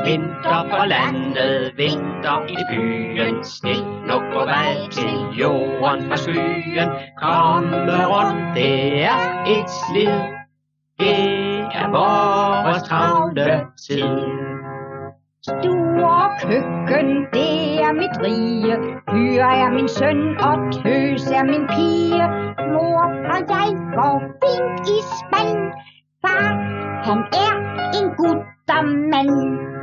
Vinter på landet, vinter i byen, sne nu på vej til jorden fra skyen. Komme rundt, det er et slid, det er vores travle tid. Store køkken, det er mit rige, hyre er min søn og tøs er min pige. Mor og jeg går fint i spand, far han er en guttermand.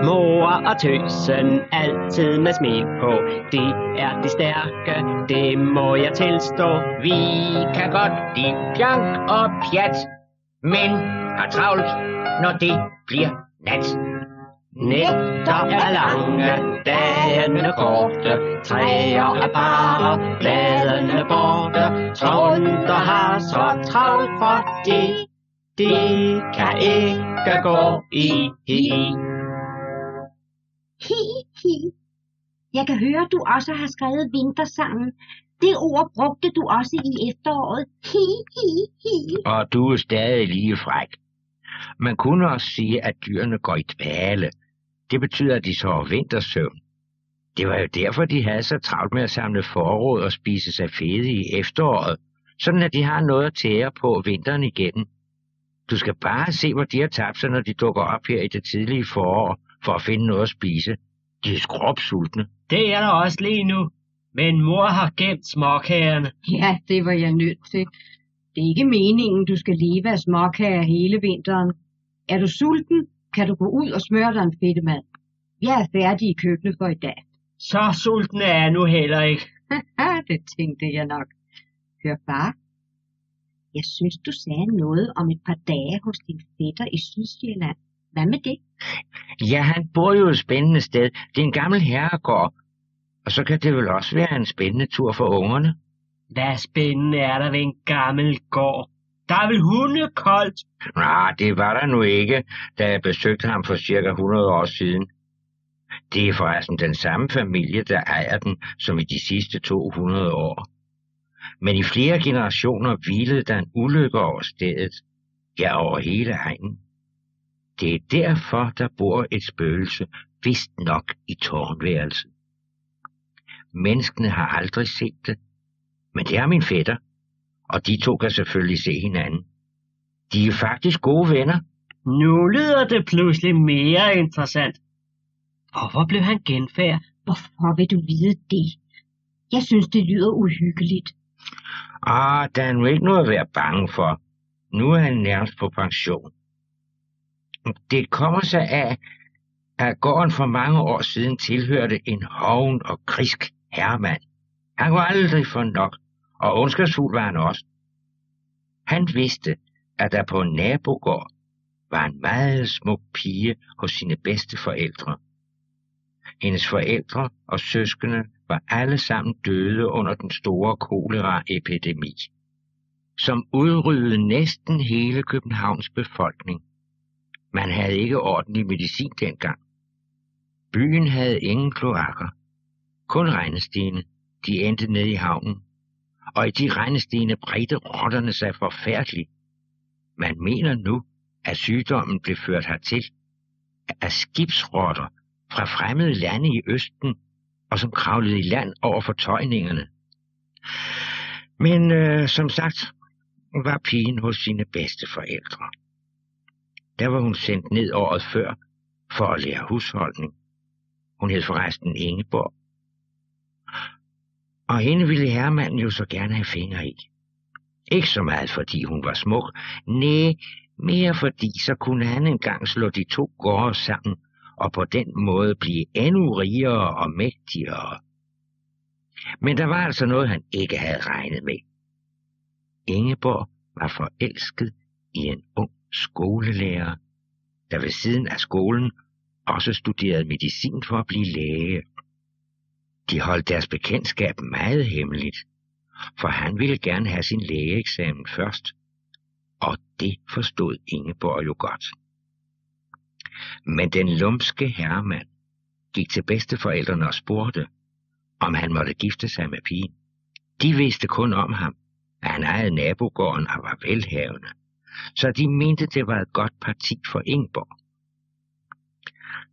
Mor og tøsen altid med smil på, de er de stærke, det må jeg tilstå. Vi kan godt lide pjank og pjat, men har travlt, når det bliver nat. Nætter er lange, dagene korte, træer er bare, bladene borte. Trunder har så travlt, fordi de kan ikke gå i hi. Hi, hi. Jeg kan høre, du også har skrevet vintersangen. Det ord brugte du også i efteråret. Hi, hi, hi. Og du er stadig lige fræk. Man kunne også sige, at dyrene går i dvale. Det betyder, at de sover vintersøvn. Det var jo derfor, de havde så travlt med at samle forråd og spise sig fede i efteråret, sådan at de har noget at tære på vinteren igennem. Du skal bare se, hvor de har tabt sig, når de dukker op her i det tidlige forår, for at finde noget at spise. De er skrubsultne. Det er der også lige nu, men mor har gemt småkagerne. Ja, det var jeg nødt til. Det er ikke meningen, du skal leve af småkager hele vinteren. Er du sulten, kan du gå ud og smøre dig en fedtemad. Jeg er færdig i køkkenet for i dag. Så sulten er jeg nu heller ikke. Det tænkte jeg nok. Hør far, jeg synes, du sagde noget om et par dage hos din fætter i Sydsjælland. Hvad med det? Ja, han bor jo et spændende sted. Det er en gammel herregård. Og så kan det vel også være en spændende tur for ungerne. Hvad spændende er der ved en gammel gård? Der er vel hundekoldt? Nej, det var der nu ikke, da jeg besøgte ham for cirka 100 år siden. Det er forresten den samme familie, der ejer den, som i de sidste 200 år. Men i flere generationer hvilede der en ulykke over stedet, ja over hele egnen. Det er derfor, der bor et spøgelse, vist nok i tårnværelset. Menneskene har aldrig set det, men det er min fætter, og de to kan selvfølgelig se hinanden. De er faktisk gode venner. Nu lyder det pludselig mere interessant. Hvorfor blev han genfærd? Hvorfor vil du vide det? Jeg synes, det lyder uhyggeligt. Der er nu ikke noget at være bange for. Nu er han nærmest på pension. Det kommer sig af, at gården for mange år siden tilhørte en hoven og grisk herremand. Han var aldrig for nok, og ondskabsfuld var han også. Han vidste, at der på en nabogård var en meget smuk pige hos sine bedste forældre. Hendes forældre og søskende var alle sammen døde under den store koleraepidemi, som udryddede næsten hele Københavns befolkning. Man havde ikke ordentlig medicin dengang. Byen havde ingen kloakker, kun regnestene. De endte ned i havnen, og i de regnestene bredte rotterne sig forfærdeligt. Man mener nu, at sygdommen blev ført hertil af skibsrotter fra fremmede lande i Østen, og som kravlede i land over fortøjningerne. Men som sagt, var pigen hos sine bedste forældre. Der var hun sendt ned året før for at lære husholdning. Hun hed forresten Ingeborg. Og hende ville herremanden jo så gerne have fingre i. Ikke så meget fordi hun var smuk, næh, mere fordi så kunne han engang slå de to gårde sammen, og på den måde blive endnu rigere og mægtigere. Men der var altså noget, han ikke havde regnet med. Ingeborg var forelsket i en ung skolelærer, der ved siden af skolen også studerede medicin for at blive læge. De holdt deres bekendtskab meget hemmeligt, for han ville gerne have sin lægeeksamen først, og det forstod Ingeborg jo godt. Men den lumske herremand gik til bedsteforældrene og spurgte, om han måtte gifte sig med pigen. De vidste kun om ham, at han ejede nabogården og var velhavende, så de mente, det var et godt parti for Ingeborg.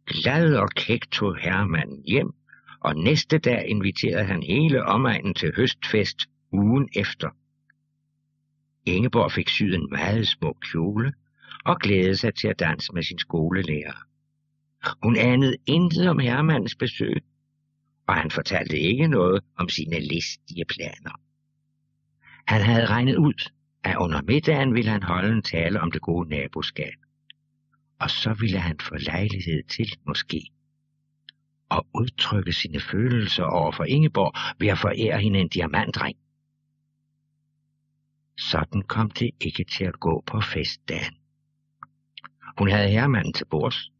Glad og kæk tog herremanden hjem, og næste dag inviterede han hele omegnen til høstfest ugen efter. Ingeborg fik syet en meget smuk kjole og glædede sig til at danse med sin skolelærer. Hun anede intet om herremandens besøg, og han fortalte ikke noget om sine listige planer. Han havde regnet ud, at under middagen ville han holde en tale om det gode naboskab, og så ville han få lejlighed til, måske, at udtrykke sine følelser over for Ingeborg ved at forære hende en diamantring. Sådan kom det ikke til at gå på festdagen. Hun havde herremanden til bords,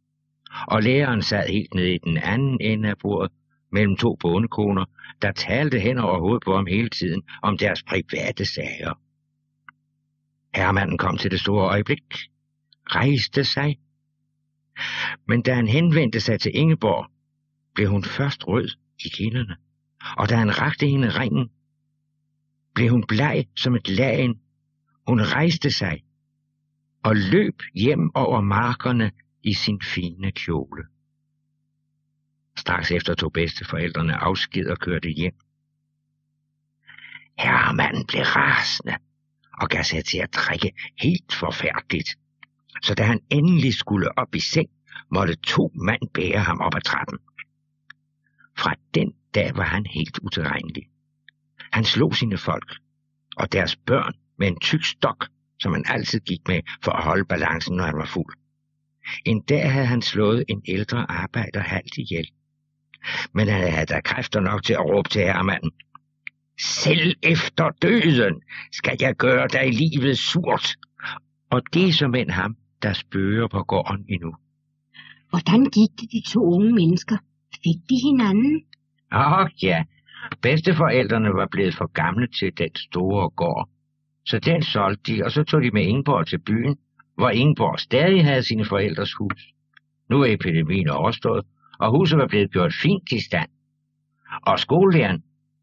og læreren sad helt nede i den anden ende af bordet mellem to bondekoner, der talte hen over hovedet på ham hele tiden om deres private sager. Herremanden kom til det store øjeblik, rejste sig, men da han henvendte sig til Ingeborg, blev hun først rød i kinderne, og da han rakte hende ringen, blev hun bleg som et lagen. Hun rejste sig og løb hjem over markerne i sin fine kjole. Straks efter tog bedsteforældrene afsked og kørte hjem. Herremanden blev rasende og gav sig til at drikke helt forfærdeligt, så da han endelig skulle op i seng, måtte 2 mand bære ham op ad trappen. Fra den dag var han helt utilregnelig. Han slog sine folk og deres børn med en tyk stok, som han altid gik med for at holde balancen, når han var fuld. En dag havde han slået en ældre arbejder halvt ihjel, men han havde da kræfter nok til at råbe til herremanden: "Selv efter døden skal jeg gøre dig livet surt." Og det er såmænd ham, der spøger på gården endnu. Hvordan gik det de 2 unge mennesker? Fik de hinanden? Ja, bedsteforældrene var blevet for gamle til den store gård, så den solgte de, og så tog de med Ingeborg til byen, hvor Ingeborg stadig havde sine forældres hus. Nu er epidemien overstået, og huset var blevet gjort fint i stand. Og skolelæreren,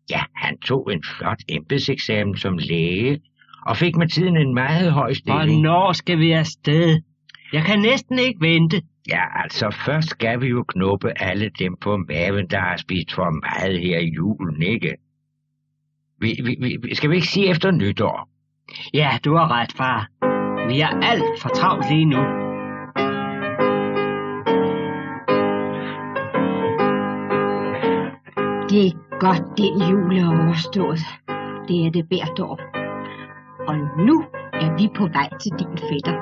ja, han tog en flot embedseksamen som læge, og fik med tiden en meget høj stilling. Hvornår skal vi afsted? Jeg kan næsten ikke vente. Ja, altså først skal vi jo knuppe alle dem på maven, der har spist for meget her i julen, ikke? Skal vi ikke sige efter nytår? Ja, du har ret, far. Vi er alt for travlt lige nu. Det er godt, den jul er overstået. Det er det hvert år. Og nu er vi på vej til din fætter.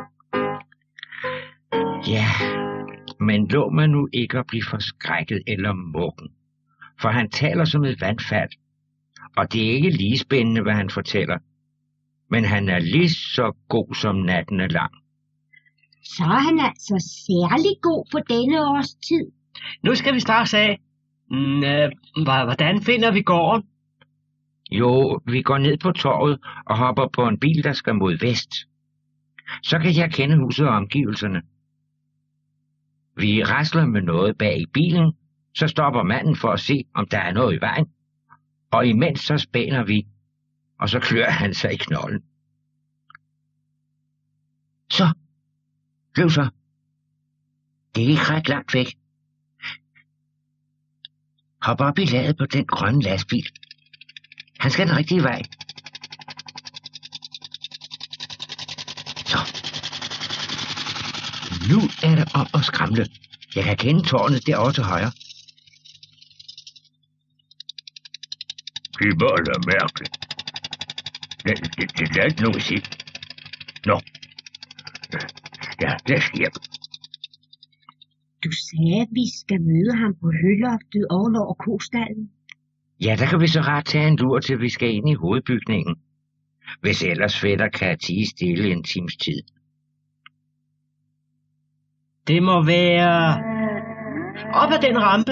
Ja, men lå man nu ikke at blive forskrækket eller muggen, for han taler som et vandfald, og det er ikke lige spændende, hvad han fortæller, men han er lige så god, som natten er lang. Så er han altså særlig god for denne års tid. Nu skal vi straks af. Hvordan finder vi gården? Jo, vi går ned på torvet og hopper på en bil, der skal mod vest. Så kan jeg kende huset og omgivelserne. Vi rasler med noget bag i bilen, så stopper manden for at se, om der er noget i vejen. Og imens så spænder vi, og så klør han sig i knolden. Så, løb så. Det er ikke ret langt væk. Hop op i ladet på den grønne lastbil. Han skal den rigtige vej. Så. Nu er det om at skramle. Jeg kan kende tårnet derovre til højre. Det var da mærkeligt. Det er ikke noget at sige. Nå. Ja, det sker. Du sagde, at vi skal møde ham på høloftet over kostallen. Ja, der kan vi så ret tage en lur, til vi skal ind i hovedbygningen. Hvis ellers fætter kan tie stille en times tid. Det må være op ad den rampe.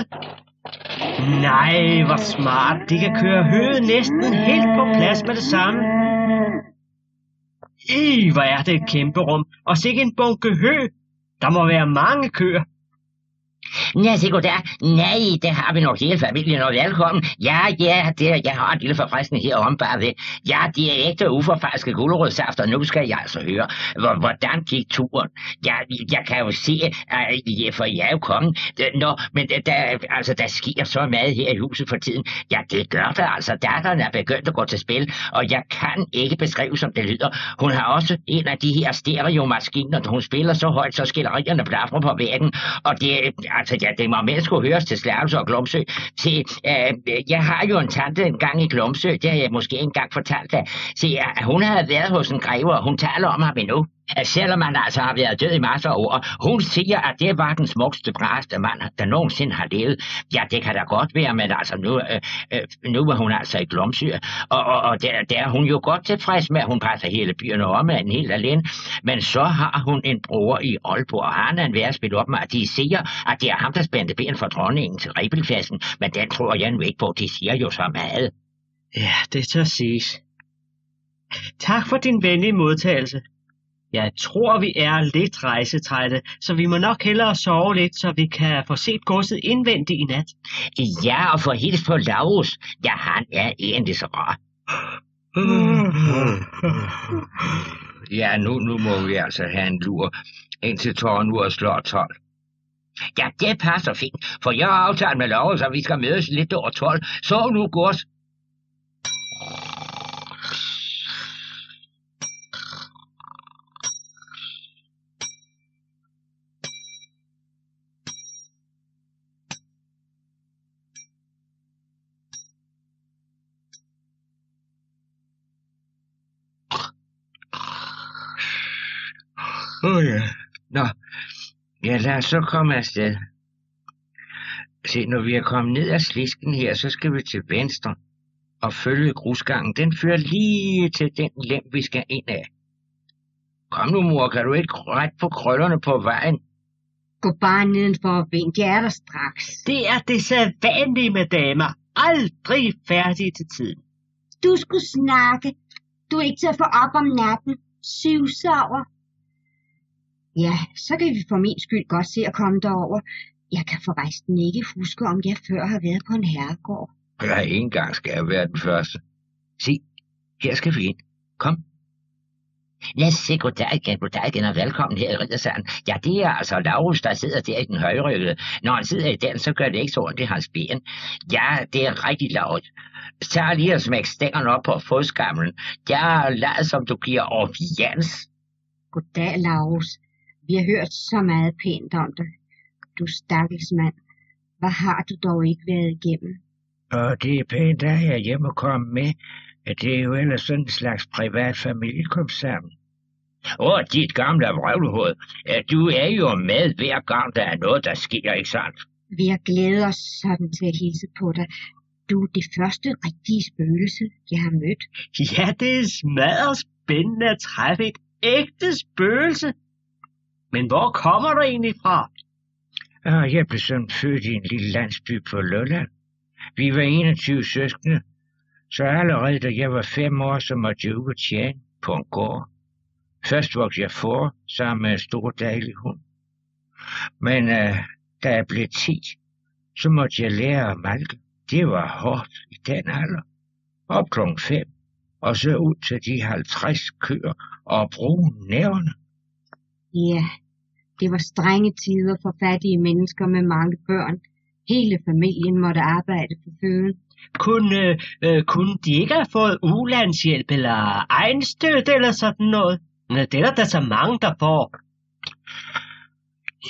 Nej, hvor smart. De kan køre høet næsten helt på plads med det samme. Hvor er det et kæmpe rum. Og sikke en bunke hø. Der må være mange køer. Ja, se goddag. Nej, det har vi nok hele familien, og velkommen. Ja, jeg har en lille forfriskning her om bagved. Ja, de er ægte uforfalskede gulerødsafter. Nu skal jeg altså høre, hvordan gik turen? Ja, jeg kan jo se, for jeg er jo kongen. Men der sker så meget her i huset for tiden. Ja, det gør der altså. Datteren er begyndt at gå til spil, og jeg kan ikke beskrive, som det lyder. Hun har også en af de her stereomaskiner, hun spiller så højt, så skillerierne blafrer på væggen, og det må mindst skulle høres til Slagelse og Glumsø. Se, jeg har jo en tante engang i Glumsø, det har jeg måske engang fortalt dig. Se, hun havde været hos en greve, og hun taler om ham endnu. Selvom han altså har været død i masser af år. Hun siger, at det var den smukkeste, braveste mand, der nogensinde har levet. Ja, det kan da godt være, men altså nu er hun altså i Glumsø. Og der er hun jo godt tilfreds med, at hun passer hele byen om med en helt alene. Men så har hun en bror i Aalborg, og han er en værd spillet op med, at de siger, at det er ham, der spændte ben for dronningen til Rebelfesten. Men den tror jeg nu ikke på, de siger jo så meget. Ja, det tør siges. Tak for din venlige modtagelse. Jeg tror, vi er lidt rejsetrætte, så vi må nok hellere sove lidt, så vi kan få set godset indvendigt i nat. Ja, og få hils på Laurus. Ja, han er egentlig så rar. Ja, nu må vi altså have en lur, indtil tårnuret slår 12. Ja, det passer fint, for jeg har aftalt med Laurus, at vi skal mødes lidt over 12. Så nu, gods. Ja. Nå, ja, lad os så komme afsted. Se, når vi er kommet ned ad slisken her, så skal vi til venstre og følge grusgangen. Den fører lige til den lem, vi skal ind af. Kom nu, mor, kan du ikke rette på krøllerne på vejen? Gå bare nedenfor og vent, jeg er der straks. Det er det sædvanlige med damer. Aldrig færdige til tiden. Du skulle snakke. Du er ikke til at få op om natten. Syvsover. Ja, så kan vi for min skyld godt se at komme derover. Jeg kan forresten ikke huske, om jeg før har været på en herregård. Ja, en gang skal jeg være den første. Se, her skal vi ind. Kom. Lad os se, goddag igen, og velkommen her i Riddersalen. Ja, det er altså Laurus, der sidder der i den højrygede. Når han sidder i den, så gør det ikke så ondt i hans ben. Ja, det er rigtig Laurus. Tag lige og smæk stængerne op på fodskamlen. Ja, lad som du giver Jans. Goddag, Laurus. Vi har hørt så meget pænt om dig. Du stakkels mand. Hvad har du dog ikke været igennem? Og det er pænt, at jeg hjemme og komme med. Det er jo ellers sådan en slags privat familiekoncern. Dit gamle vrøvlehoved. Du er jo med hver gang, der er noget, der sker, ikke sandt? Vi har glædet os sådan til at hilse på dig. Du er det første rigtige spøgelse, jeg har mødt. Ja, det er smadret spændende at træffe et ægte spøgelse. Men hvor kommer du egentlig fra? Jeg blev sådan født i en lille landsby på Lolland. Vi var 21 søskende, så allerede da jeg var 5 år, så måtte jeg ud og tjene på en gård. Først voksede jeg for sammen med en stor dejlig hund. Men da jeg blev 10, så måtte jeg lære at malke. Det var hårdt i den alder. Op kl. 5, og så ud til de 50 køer og bruge næverne. Ja, det var strenge tider for fattige mennesker med mange børn. Hele familien måtte arbejde for føden. Kunne de ikke have fået ulandshjælp eller egenstøt eller sådan noget? Det er der så mange, der får.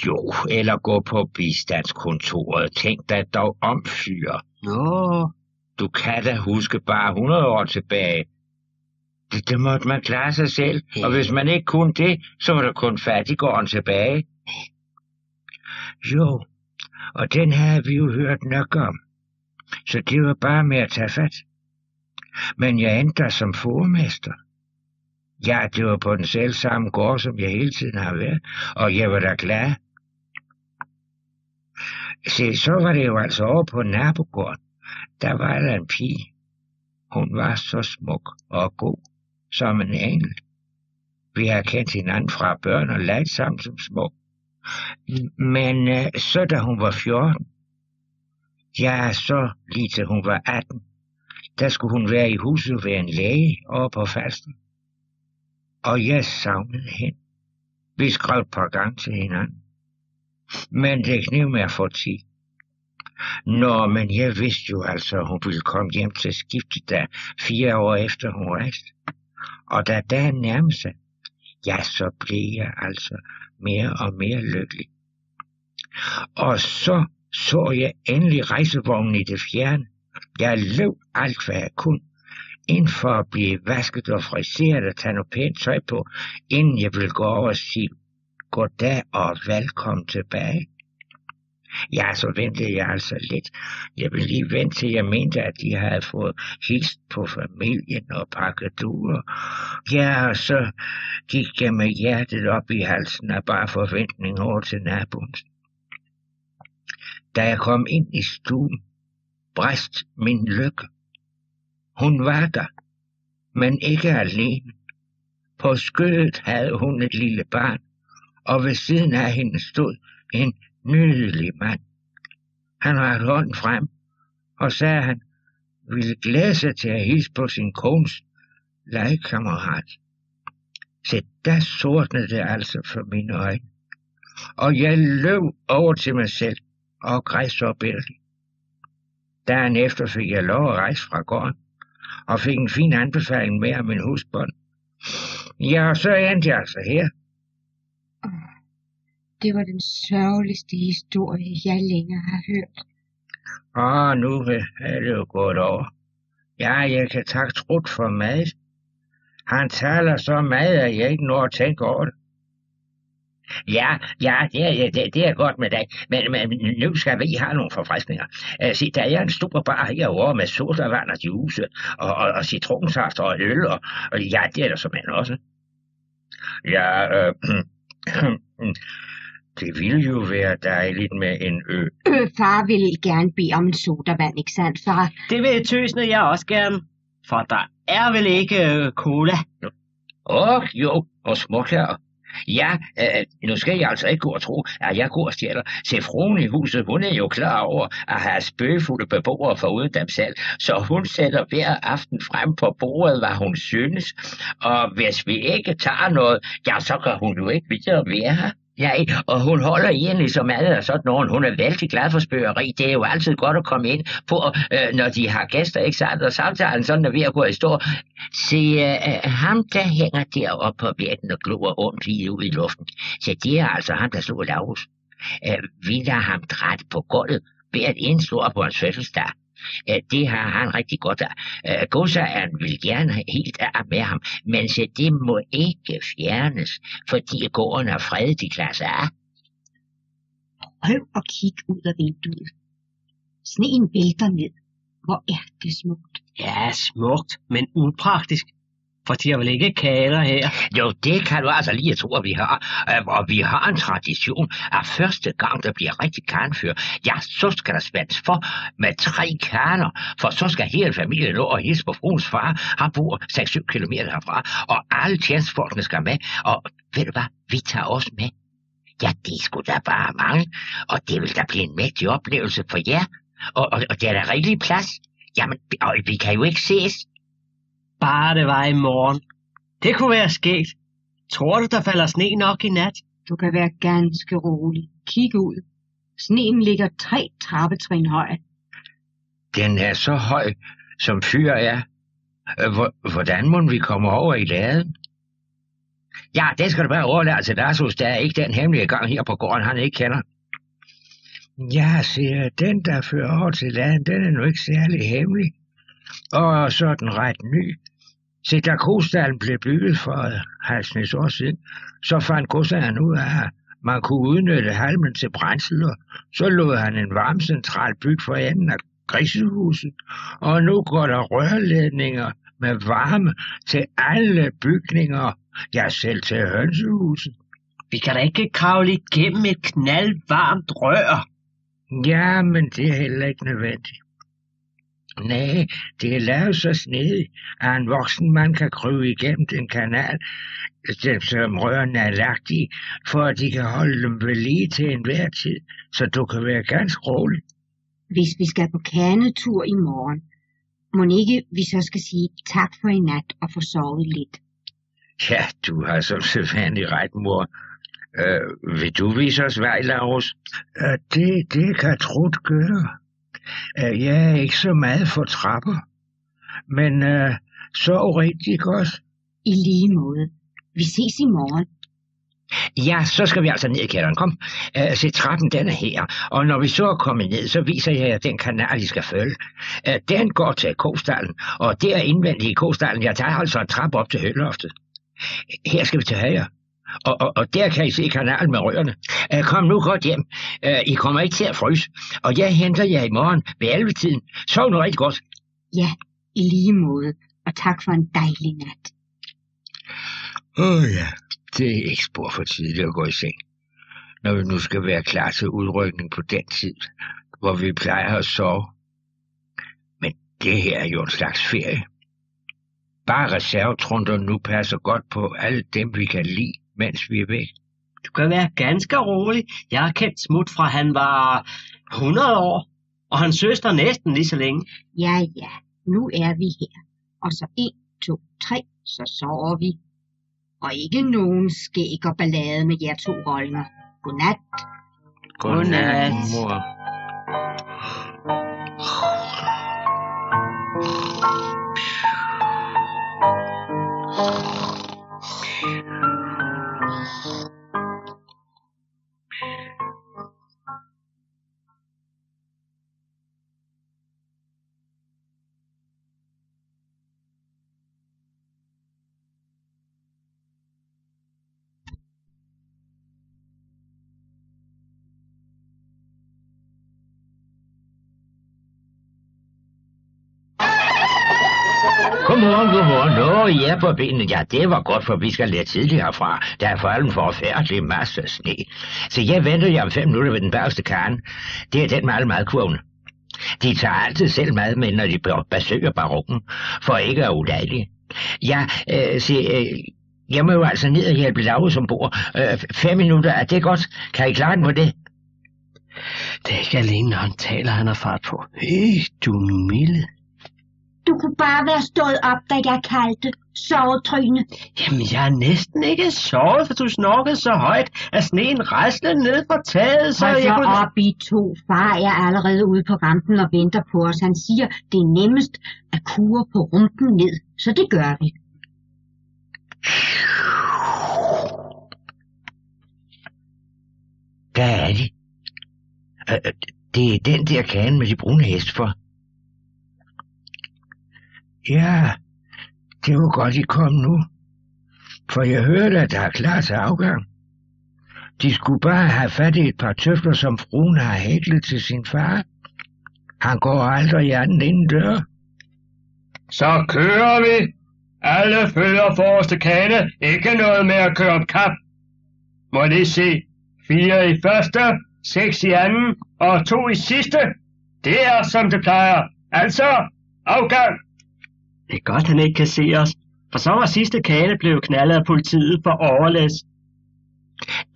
Jo, eller gå på bistandskontoret. Tænk dig dog om, fyr. Nå. Du kan da huske bare 100 år tilbage. Det måtte man klare sig selv, og hvis man ikke kunne det, så var der kun fattiggården tilbage. Jo, og den havde vi jo hørt nok om, så det var bare med at tage fat. Men jeg endte der som formester. Ja, det var på den selv samme gård, som jeg hele tiden har været, og jeg var da glad. Se, så var det jo altså over på nabogården. Der var der en pige. Hun var så smuk og god som en engel. Vi har kendt hinanden fra børn og leget sammen som små. Men så da hun var 14, ja, så lige til hun var 18, der skulle hun være i huset ved en læge over på Falster. Og jeg savnede hende. Vi skrev et par gange til hinanden. Men det kneb med at få tid. Nå, men jeg vidste jo altså, at hun ville komme hjem til skiftet der 4 år efter hun rejste. Og da dagen nærmede sig, ja, så blev jeg altså mere og mere lykkelig. Og så jeg endelig rejsevognen i det fjerne. Jeg løb alt, hvad jeg kunne, ind for at blive vasket og friseret og tage noget pænt tøj på, inden jeg ville gå over og sige goddag og velkommen tilbage. Ja, så ventede jeg altså lidt. Jeg ville lige vente til jeg mente, at de havde fået hilst på familien og pakket duer. Ja, og så gik jeg med hjertet op i halsen af bare forventning over til naboen. Da jeg kom ind i stuen, bræst min lykke. Hun var der, men ikke alene. På skødet havde hun et lille barn, og ved siden af hende stod en nydelig mand. Han rakte hånden frem og sagde, at han ville glæde sig til at hilse på sin kones legekammerat. Så der sortnede det altså for mine øjne, og jeg løb over til mig selv og græd så bæltigt. Dagen efter fik jeg lov at rejse fra gården, og fik en fin anbefaling med af min husbond. Ja, og så endte jeg altså her. Det var den sørgeligste historie, jeg længere har hørt. Nu er det jo gået over. Ja, jeg kan takke Trud for mad. Han taler så meget, at jeg ikke når at tænke over det. Ja, det er godt med dig, men nu skal vi have nogle forfriskninger. Se, der er en stor bar herovre med sodavand og juice, og citronsaft og øl, og ja, det er der såmænd også. Ja, det ville jo være dejligt med en ø. Far ville gerne bede om en sodavand, ikke sandt, far? Det vil tøsene jeg også gerne, for der er vel ikke cola? Jo, og småklager. Ja, nu skal jeg altså ikke gå og tro, at jeg går og stjæler. Se, fruen i huset, hun er jo klar over at have spøgefulde beboere foruden dem selv, så hun sætter hver aften frem på bordet, hvad hun synes. Og hvis vi ikke tager noget, ja, så kan hun jo ikke videre være her. Ja, og hun holder egentlig som alle og sådan nogen. Hun er vældig glad for spøgeri. Det er jo altid godt at komme ind på, når de har gæster, ikke sandt? Og samtalen sådan er ved at gå i stå. Se, ham der hænger deroppe på væggen og glor ondt lige ud i luften. Så det er altså ham, der slog Laurus. Vi lader ham drætte på gulvet ved at indslå på hans fødselsdag. Det har han rigtig godt af. Godsejeren vil gerne helt af med ham, men så det må ikke fjernes, fordi gården er fredet i klasse A. Prøv at kigge ud af vinduet. Sneen vælter ned. Hvor er det smukt. Ja, smukt, men upraktisk. For de har vel ikke kaler her? Jo, det kan du altså lige tro, at vi har. Og vi har en tradition, at første gang, der bliver rigtig kanfyr, ja, så skal der spændes for med 3 kaner, for så skal hele familien nå at hilse på fruens far. Han bor 6-7 kilometer herfra, og alle tjenestfolkene skal med. Og ved du hvad, vi tager også med. Ja, det skulle da bare mange, og det vil da blive en mægtig oplevelse for jer. Og det er der rigtig plads. Jamen, og vi kan jo ikke ses. Bare det var i morgen. Det kunne være skægt. Tror du, der falder sne nok i nat? Du kan være ganske rolig. Kig ud. Sneen ligger 3 trappetrin høj. Den er så høj, som fyr er. Hvordan må vi komme over i laden? Ja, det skal du bare overlade til Darsus. Der er ikke den hemmelige gang her på gården, han ikke kender. Ja, siger den, der fører over til laden, den er nu ikke særlig hemmelig. Og så er den ret ny. Se, da Kostallen blev bygget for 50 år siden, så fandt godsejeren ud af, at man kunne udnytte halmen til brændsel, og så lod han en varmecentral bygge for enden af grisehuset, og nu går der rørledninger med varme til alle bygninger, ja, selv til hønsehuset. Vi kan da ikke kravle igennem et knaldvarmt rør. Ja, men det er heller ikke nødvendigt. Nej, det er lavet så snedigt, at en voksen mand kan krybe igennem den kanal, som rørene er lagt i, for at de kan holde dem ved lige til enhver tid, så du kan være ganske rolig. Hvis vi skal på kanetur i morgen, må ikke vi så skal sige tak for i nat og få sovet lidt? Ja, du har som sædvanlig ret, mor. Vil du vise os vej, Laurus? Det kan Trud gøre. Jeg er ikke så meget for trapper, men sov rigtig godt. I lige måde. Vi ses i morgen. Ja, så skal vi altså ned i kælderen. Kom, se, trappen den er her, og når vi så er kommet ned, så viser jeg jer den kanal, I skal følge. Den går til kostallen, og der indvendigt i kostallen, jeg tager altså en trap op til høloftet. Her skal vi til højre. Og der kan I se kanalen med rørene. Kom nu godt hjem. I kommer ikke til at fryse. Og jeg henter jer i morgen ved 11-tiden. Sov nu rigtig godt. Ja, i lige måde. Og tak for en dejlig nat. Ja, det er ikke spor for tidligt at gå i seng. Når vi nu skal være klar til udrykning på den tid, hvor vi plejer at sove. Men det her er jo en slags ferie. Bare reservetrunter nu passer godt på alle dem, vi kan lide, mens vi er væk. Du kan være ganske rolig. Jeg har kendt Smut fra han var 100 år, og hans søster næsten lige så længe. Ja, nu er vi her. Og så 1, 2, 3, så sover vi. Og ikke nogen skæg og ballade med jer 2 rollinger. Godnat. Godnat, mor. Godmorgen. Nå, I er på benene. Ja, det var godt, for vi skal lidt tidligt herfra. Der er faldet en forfærdelig masse sne. Så jeg venter jer om 5 minutter ved den bagerste karne. Det er den med alle madkurvene. De tager altid selv mad med, når de besøger barokken, for ikke at være udejlige. Ja, jeg må jo altså ned og hjælpe Laurus ombord. 5 minutter, er det godt? Kan I klare den på det? Det er ikke alene, når han taler, han har fart på. Du milde. Du kunne bare være stået op, da jeg kaldte. Sovetryne. Jamen, jeg har næsten ikke sovet, for du snorkede så højt, at sneen raslede ned fra taget, så jeg kunne... op i 2. Far er allerede ude på rampen og venter på os. Han siger, det er nemmest at kure på rumpen ned, så det gør vi. Der er de. Det er den der kane med de brune heste for. Ja, det var godt, I kom nu. For jeg hørte, at der er klar til afgang. De skulle bare have fat i et par tøfler, som fruen har hæklet til sin far. Han går aldrig i anden inden dør. Så kører vi. Alle følger forreste kane. Ikke noget med at køre om kap. Må lige se. 4 i første, 6 i anden og 2 i sidste. Det er som det plejer. Altså, afgang. Det er godt, han ikke kan se os, for så var sidste kane blevet knaldet af politiet for overlæs.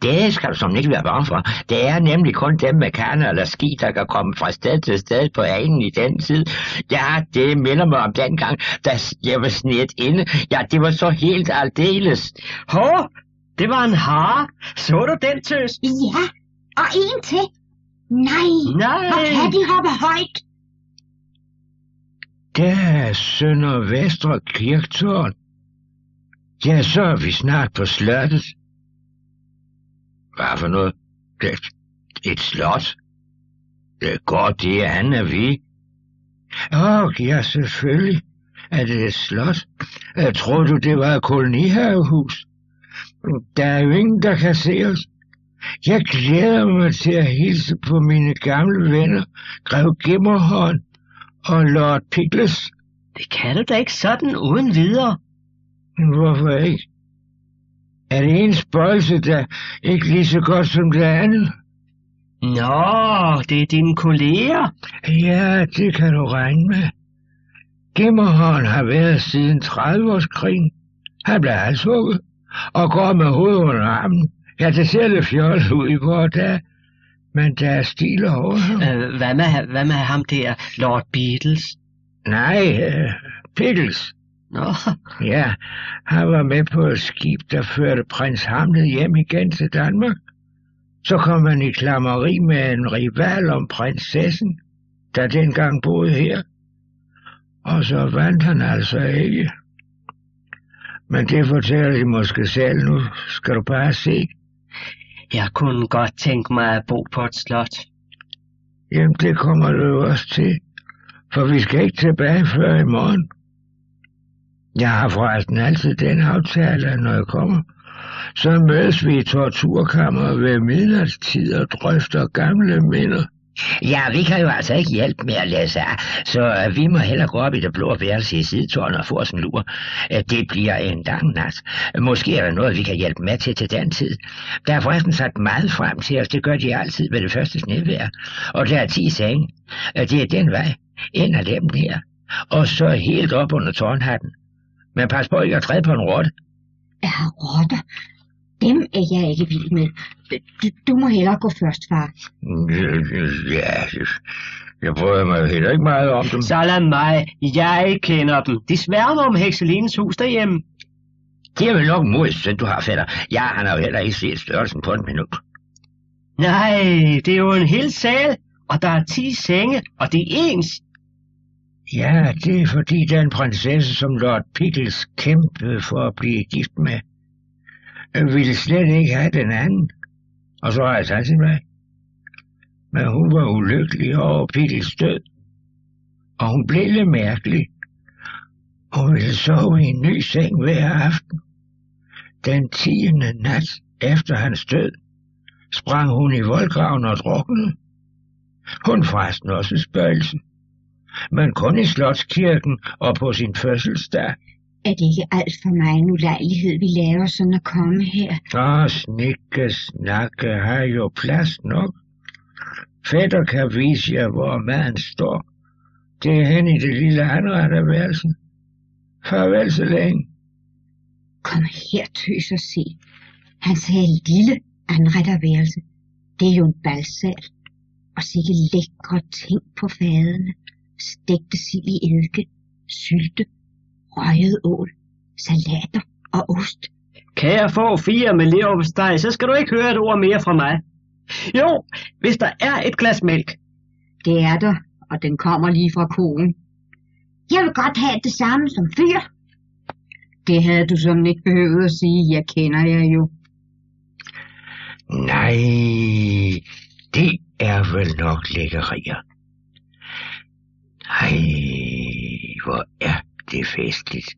Det skal du som ikke være bange for. Det er nemlig kun dem med kaner eller ski, der kan komme fra sted til sted på anen i den tid. Ja, det minder mig om den gang, da jeg var snedet inde. Ja, det var så helt aldeles. Det var en hare. Så du den, tøs? Ja, og en til. Nej. Hvor kan de hoppe højt? Der er Sønder Vestre Kirketårn. Ja, så er vi snart på slottet. Hvad for noget? Et slot? Godt, det er han, er vi. Ja, selvfølgelig er det et slot. Tror du, det var et kolonihavehus? Der er jo ingen, der kan se os. Jeg glæder mig til at hilse på mine gamle venner, Grev Gimmerhånd og Lord Pigles. Det kan du da ikke sådan uden videre. Hvorfor ikke? Er det en spøjelse, der ikke lige så godt som det andet? Nå, det er dine kolleger. Ja, det kan du regne med. Gimmerhorn har været siden 30-årskrigen. Han blev halshugget og går med hovedet under armen. Ja, det ser lidt fjollet ud i vores dag, men der er stil over ham. Hvad med ham der, Lord Beatles? Nej, Pickles. Nå. Ja, han var med på et skib, der førte prins Hamlet hjem igen til Danmark. Så kom han i klammeri med en rival om prinsessen, der dengang boede her. Og så vandt han altså ikke. Men det fortæller de måske selv nu. Skal du bare se. Jeg kunne godt tænke mig at bo på et slot. Jamen, det kommer du jo også til. For vi skal ikke tilbage før i morgen. Jeg har forresten altid den aftale, at når jeg kommer, så mødes vi i torturkammeret ved midnatstid og drøfter gamle minder. Ja, vi kan jo altså ikke hjælpe med at læse af, så vi må hellere gå op i det blå værelse i sidetårnet og få os en lur. Det bliver en lang nat. Måske er der noget, vi kan hjælpe med til den tid. Der er forresten sat meget frem til os, det gør de altid ved det første snevejr. Og der er 10 senge. Det er den vej, ind af dem her. Og så helt op under tårnhatten. Men pas på ikke at træde på en rotte. Ja, rotter. Dem er jeg ikke vild med. Du må hellere gå først, far. Ja, jeg bryder mig heller ikke meget om dem. Så lad mig. Jeg kender dem. De sværmer om Hekselinens hus derhjemme. Det er vel nok mod, du har, fætter. Ja, han har jo heller ikke set størrelsen på en minut. Nej, det er jo en hel sal, og der er 10 senge, og det er ens. Ja, det er fordi den prinsesse, som Lord Pickles kæmpede for at blive gift med, ville slet ikke have den anden. Og så rejste han sin vej. Men hun var ulykkelig over Pickles død. Og hun blev lidt mærkelig. Hun ville sove i en ny seng hver aften. Den 10. nat efter hans død sprang hun i voldgraven og druknede. Hun forresten også spøgelsen. Men kun i Slotskirken og på sin fødselsdag. Er det ikke alt for mig en ulejlighed, vi laver sådan at komme her? Snakke har jo plads nok. Fætter kan vise jer, hvor maden står. Det er hen i det lille anretterværelse. Farvel så længe. Kom her, tøs, og se. Han sagde lille anretterværelse. Det er jo en balsal. Og sikke lækre ting på fadene. Stegte sild i eddike, sylte, røget ål, salater og ost. Kan jeg få 4 med leverpostej, så skal du ikke høre et ord mere fra mig. Jo, hvis der er et glas mælk. Det er der, og den kommer lige fra konen. Jeg vil godt have det samme som fyr. Det havde du sådan ikke behøvet at sige, jeg kender jer jo. Nej, det er vel nok lækkerier. Nej, hvor er det festligt.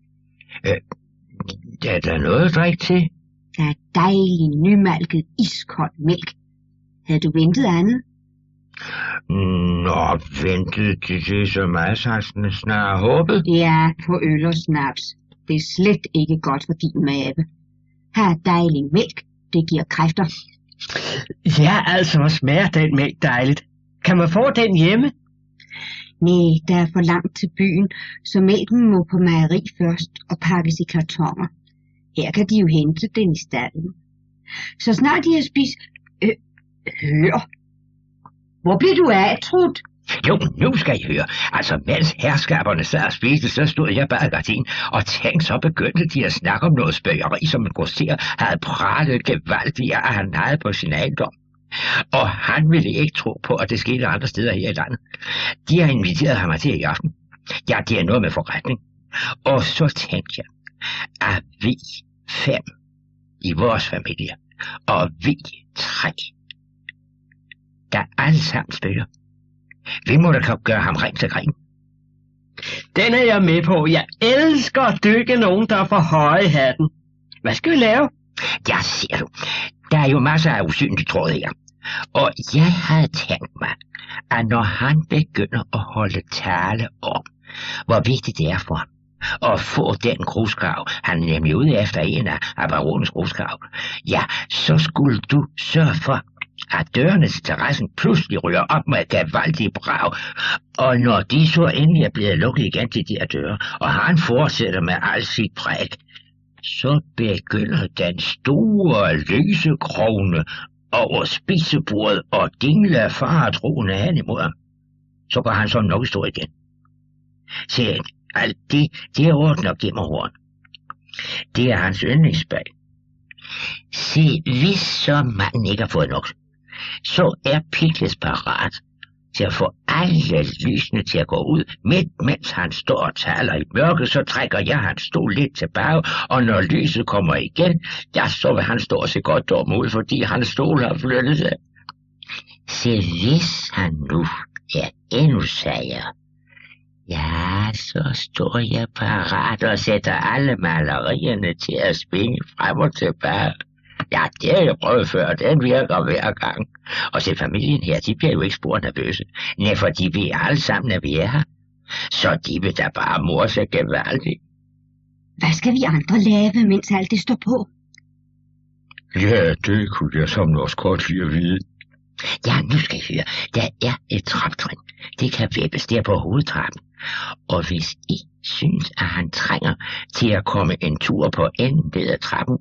Er der noget at drikke til? Der er dejlig nymalket iskold mælk. Havde du ventet andet? Nå, ventet det er så meget sagtens snart håbet. Ja, på øl og snaps. Det er slet ikke godt for din mave. Her er dejlig mælk. Det giver kræfter. Ja, altså, hvor smager den mælk dejligt. Kan man få den hjemme? Nej, der er for langt til byen, så mælken må på mejeri først og pakkes i kartoner. Her kan de jo hente den i stallen. Så snart de har spist... Hør! Hvor bliver du af, Trud? Jo, nu skal I høre. Altså, mens herskaberne sad og spiste, så stod jeg bag gardin, og tænk, så begyndte de at snakke om noget spøgeri, som en grosser havde pralet gevaldigt, at han havde på sin ejendom. Og han ville ikke tro på, at det skete andre steder her i landet. De har inviteret ham til i aften. Ja, det er noget med forretning. Og så tænkte jeg, at vi 5 i vores familie, og vi 3, der alle sammen spiller. Vi må da gøre ham rent til krigen. Den er jeg med på. Jeg elsker at dykke nogen, der er for høje i hatten. Hvad skal vi lave? Ja, ser du. Der er jo masser af usynlige tråd her. Og jeg havde tænkt mig, at når han begynder at holde tale om, hvor vigtigt det er for ham at få den grusgrav, han er nemlig ude efter en af baronens grusgrav, ja, så skulle du sørge for, at dørene til terrassen pludselig ryger op med et gevaldigt brag, og når de så endelig er blevet lukket igen til de her døre, og han fortsætter med al sit præg, så begynder den store lysekrone over spisebordet og dingle faretroende hen imod ham. Så går han så nok stå igen. Se, alt det er ordnet og gemmerhorn. Det er hans yndlingsbag. Se, hvis så manden ikke har fået nok, så er Piglet parat til at få alle lysene til at gå ud, mens han står og taler i mørket, så trækker jeg hans stol lidt tilbage, og når lyset kommer igen, så vil han stå og se godt dum ud, fordi hans stol har flyttet sig. Se, hvis han nu er endnu sager, ja, så står jeg parat og sætter alle malerierne til at spinge frem og tilbage. Ja, det har jeg prøvet før, den virker hver gang. Og se, familien her, de bliver jo ikke spor nervøse. Nej, for de ved alle sammen, at vi er her. Så de vil da bare mor sig gevaldigt. Hvad skal vi andre lave, mens alt det står på? Ja, det kunne jeg som også godt lide at vide. Ja, nu skal I høre. Der er et traptrin. Det kan vippes der på hovedtrappen. Og hvis I synes, at han trænger til at komme en tur på enden ved af trappen,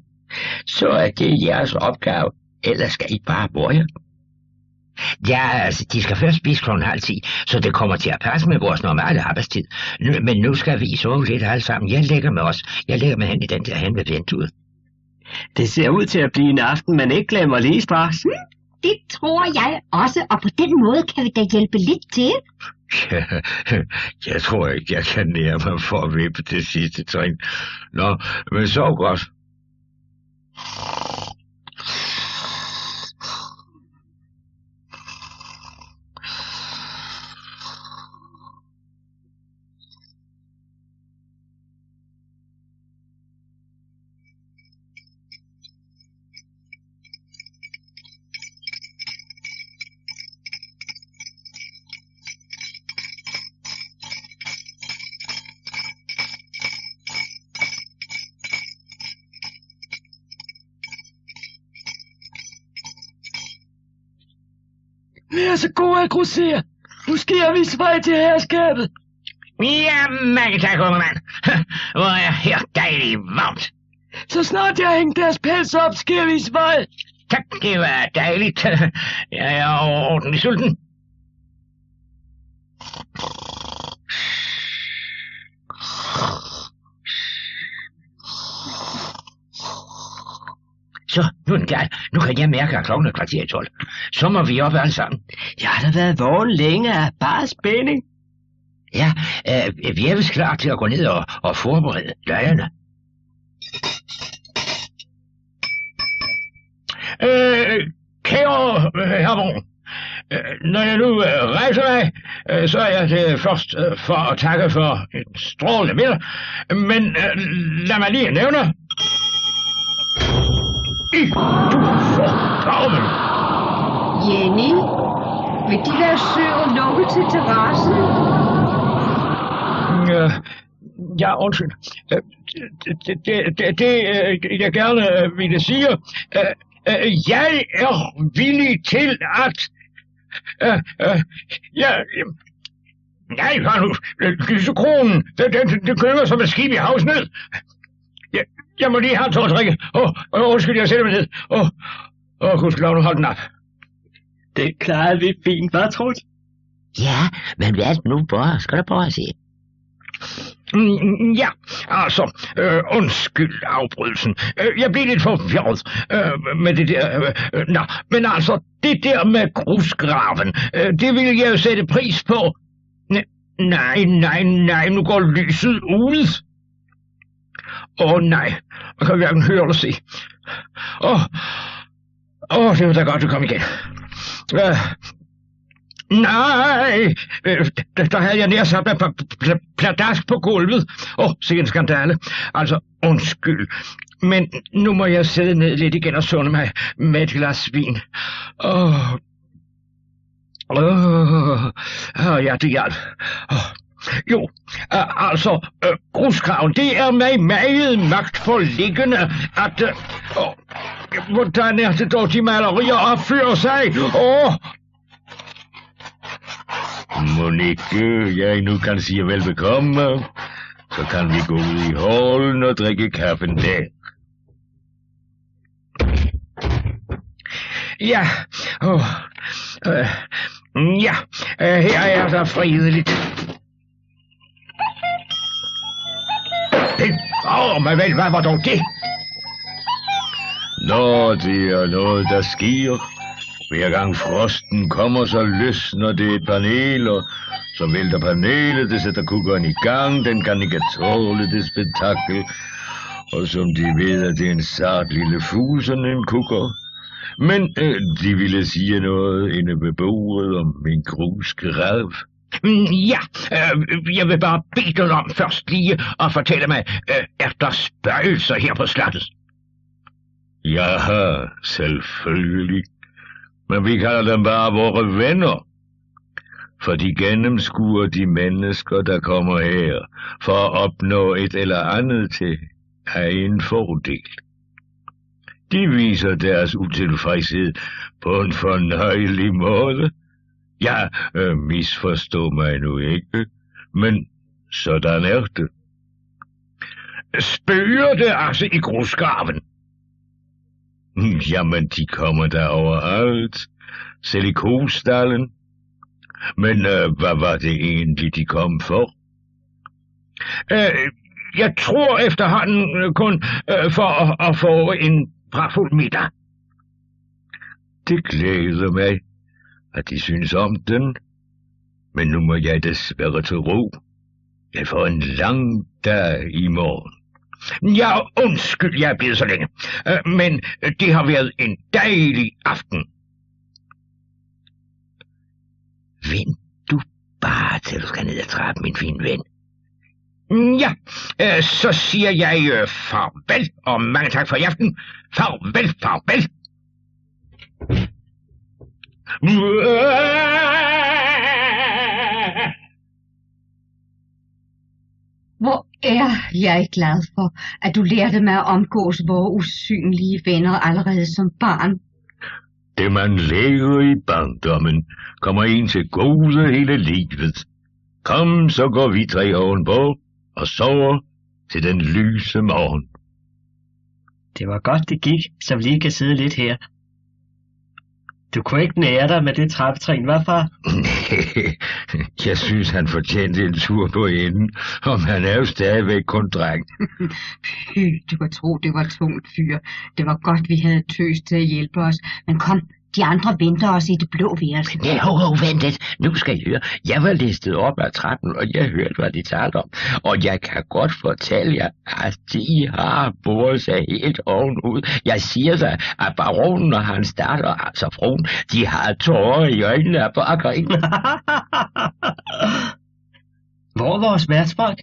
så er det jeres opgave. Ellers skal I bare bøje. Ja, altså, de skal først spise 9:30, så det kommer til at passe med vores normale arbejdstid. Men nu skal vi sove lidt alle sammen. Jeg lægger med hen i den der hen ved vinduet. Det ser ud til at blive en aften, man ikke glemmer lige straks. Det tror jeg også, og på den måde kan vi da hjælpe lidt til. Ja, jeg tror ikke, jeg kan nære mig for at vippe det sidste trin. Nå, men sov godt. Vær så god at grussere. Nu skal jeg vise vej til herskabet. Ja, mange tak, unge mand. Hvor er her dejligt varmt. Så snart jeg har hængt deres pels op, skal jeg vise vej. Tak, det var dejligt. Jeg er ordentligt sulten. Så, nu er den klar. Nu kan jeg mærke, at klokken er 11:15. Så må vi op alle sammen. Jeg har da været vågen længe af bare spænding. Ja, vi er vist klar til at gå ned og forberede løjerne. Kære herrebror, når jeg nu rejser mig, så er jeg det først for at takke for en strålende middag. Men lad mig lige nævne. Du forkommen! Jenny, vil de være søde lukke til terrassen? Ja, undskyld. Det jeg gerne ville sige, jeg er villig til at... Nej, hør nu, lysekronen, den kører som et skib i havsnød. Jeg må lige have en tår drikke. Undskyld, jeg sætter mig ned. Gudskelov, nu hold den op. Det klarede vi fint, hvad tror du? Ja, men hvad er det nu, bror? Skal du prøve at se? Ja, altså, undskyld afbrydelsen. Jeg blev lidt forvirret med det der. Men altså, det der med grusgraven, det ville jeg jo sætte pris på. Nej, nu går lyset ud. Nej, man kan hverken høre eller se. Det var da godt, du kom igen. Nej, der havde jeg nærsat med pladask på gulvet. Se en skandale. Altså, undskyld. Men nu må jeg sidde ned lidt igen og sunde mig med et glas vin. Ja, det hjalp. Jo, grusgraven, det er mig meget magtforliggende, at... hvordan er det dog, de malerier opfører sig? Monique, jeg nu kan sige velbekomme. Så kan vi gå ud i hallen og drikke kaffen der. Ja, her er der frideligt. Men vel, hvad var dog det? Nå, det er noget, der sker. Hver gang frosten kommer, så løsner det et panel, og så vælter panelet, det sætter kukkeren i gang, den kan ikke tåle det spektakel. Og som de ved, at det er en sart lille fugl, sådan en kukker. Men de ville sige noget inde ved bordet om min grusgrav. Jeg vil bare bede dig om først lige at fortælle mig, er der spøgelser her på slottet? Ja, selvfølgelig. Men vi kalder dem bare vore venner. For de gennemskuer de mennesker, der kommer her, for at opnå et eller andet til egen fordel. De viser deres utilfredshed på en fornøjelig måde. Ja, misforstå mig nu ikke, men sådan er det. Spøger det altså i grusgraven? Jamen, de kommer der overalt, selv i kostallen. Men hvad var det egentlig, de kom for? Jeg tror efterhånden kun for at få en pragtfuld middag. Det glæder mig, at de synes om den. Men nu må jeg desværre til ro. Jeg får en lang dag i morgen. Ja, undskyld, jeg er blevet så længe. Men det har været en dejlig aften. Vent du bare til du skal ned ad trappen, min fine ven. Ja, så siger jeg farvel, og mange tak for i aften. Farvel, farvel. Hvor er jeg glad for, at du lærte mig at omgås vore usynlige venner allerede som barn. Det man lærer i barndommen, kommer en til gode hele livet. Kom, så går vi 3 ovenpå og sover til den lyse morgen. Det var godt, det gik, så vi lige kan sidde lidt her. Du kunne ikke nære dig med det trappetrin, hvad far? Jeg synes, han fortjente en tur på enden, og han er jo stadigvæk kun dreng. Du kan tro, det var tungt fyr. Det var godt, vi havde Tøs til at hjælpe os. Men kom, de andre venter os i det blå værelse. Vent lidt. Nu skal I høre. Jeg var listet op ad trappen, og jeg hørte, hvad de talte om. Og jeg kan godt fortælle jer, at de har boret sig helt ovenud. Jeg siger dig, at baronen og hans datter, altså fruen, de har tårer i øjnene af bare grin. Hvor er vores værtsfolk?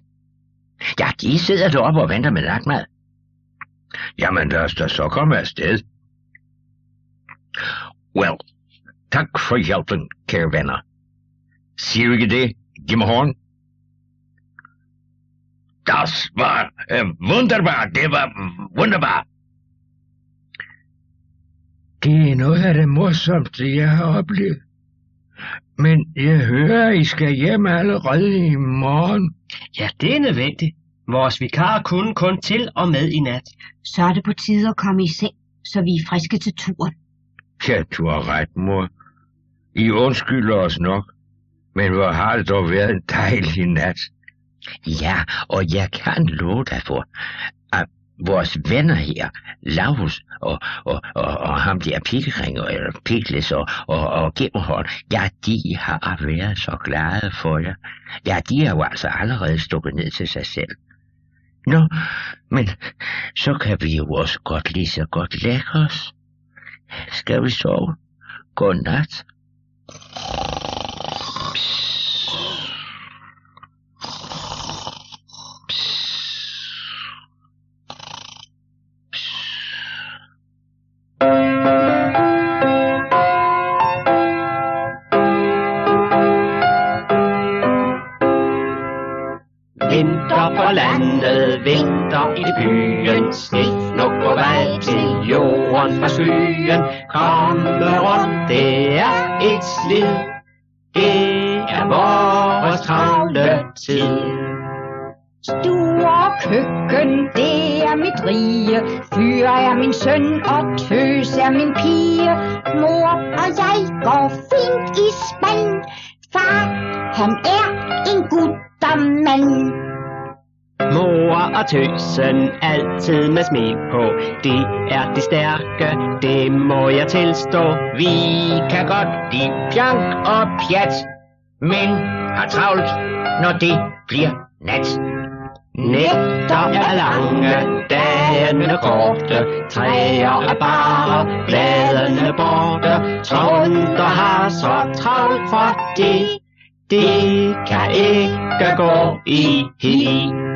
Ja, de sidder deroppe og venter med natmad. Jamen, lad os da så komme afsted. Well, tak for hjælpen, kære venner. Siger du ikke det? Giv mig hånden. Das var wunderbar. Det var wunderbar. Det er noget af det morsomste, jeg har oplevet. Men jeg hører, at I skal hjem allerede i morgen. Ja, det er nødvendigt. Vores vikar kunne kun til og med i nat. Så er det på tide at komme i seng, så vi er friske til turen. Ja, du har ret, mor. I undskylder os nok. Men hvor har det dog været en dejlig nat. Ja, og jeg kan love dig for, at vores venner her, Laus og ham der Pilgringer, eller Pikles og Gemmerhold, ja, de har været så glade for jer. Ja, de har jo altså allerede stukket ned til sig selv. Nå, men så kan vi jo også godt lige så godt lægge os. Skal vi sove? Godnat. i byen. Snif på vej til jorden fra skyen. Komme rundt, det er et slid. Det er vores travle tid. Store køkken, det er mit rige. Fyr er min søn, og tøs er min pige. Mor og jeg går fint i spand. Far, han er en guttermand. Mor og tøsen altid med smil på. De er de stærke, det må jeg tilstå. Vi kan godt lide pjank og pjat, men har travlt, når det bliver nat. Nætter er lange, dagene korte, træer er bare, bladene borte. Trunder har så travlt, fordi det kan ikke gå i hi.